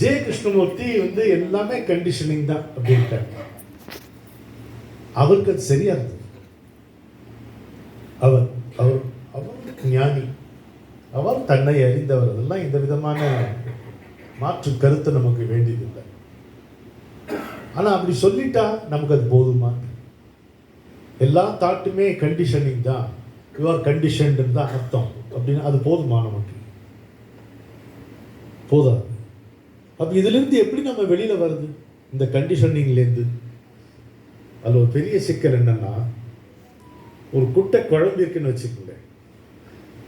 J Krishnamurthy எல்லாமே conditioning தான் அப்படின்ட்டாங்க. அவருக்கு அது சரியா இருந்தது. அவர் அவர் அவர் ஞானி, அவர் தன்னை அறிந்தவர். அதெல்லாம் இந்த விதமான மாற்று கருத்து நமக்கு வேண்டியதில்லை. ஆனா அப்படி சொல்லிட்டா நமக்கு அது போதுமா? எல்லா தாட்டுமே கண்டிஷனிங் தான், யூ ஆர் கண்டிஷன்டு தான் அர்த்தம் அப்படின்னு அது போதுமா? நமக்கு போதாது. அப்ப இதுல இருந்து எப்படி நம்ம வெளியில வருது? இந்த கண்டிஷனிங்ல இருந்து. அதுல ஒரு பெரிய சிக்கல் என்னன்னா, ஒரு குட்டை குழம்பு இருக்குன்னு வச்சுக்கோங்க,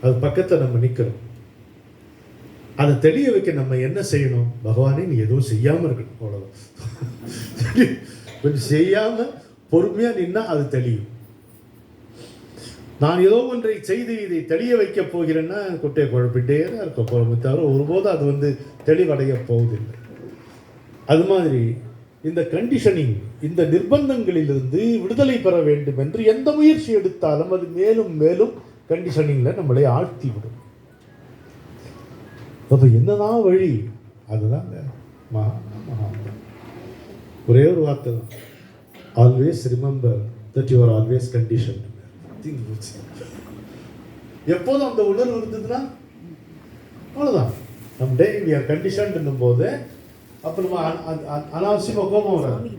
அது பக்கத்துல நம்ம நிக்கிறோம். அதை தெளிய வைக்க நம்ம என்ன செய்யணும்? பகவானே நீ எதுவும் செய்யாம இருக்கணும், அவ்வளவுதான். கொஞ்சம் செய்யாம பொறுமையா நின்னா அது தெளியும். நான் ஏதோ ஒன்றை செய்து இதை தெளிய வைக்க போகிறேன்னா குட்டையை குழப்பிட்டே தான் இருக்க போறோமே தவிர ஒருபோது அது தெளிவடைய போவதில்லை. அது மாதிரி இந்த கண்டிஷனிங், இந்த நிர்பந்தங்களிலிருந்து விடுதலை பெற வேண்டும் என்று எந்த முயற்சி எடுத்தாலும் அது மேலும் மேலும் கண்டிஷனிங்ல நம்மளை ஆழ்த்தி விடும். அப்ப என்னதான் வழி? அதுதான் ஒரே ஒரு வார்த்தை தான், always remember that you are always condition. எப்போதும் அந்த உணர்வு இருந்ததுன்னா அவ்வளவுதான். நம்ம டே வி ஆர் கண்டிஷன் போது அப்ப நம்ம அனாவசியமா கோபம் வராது.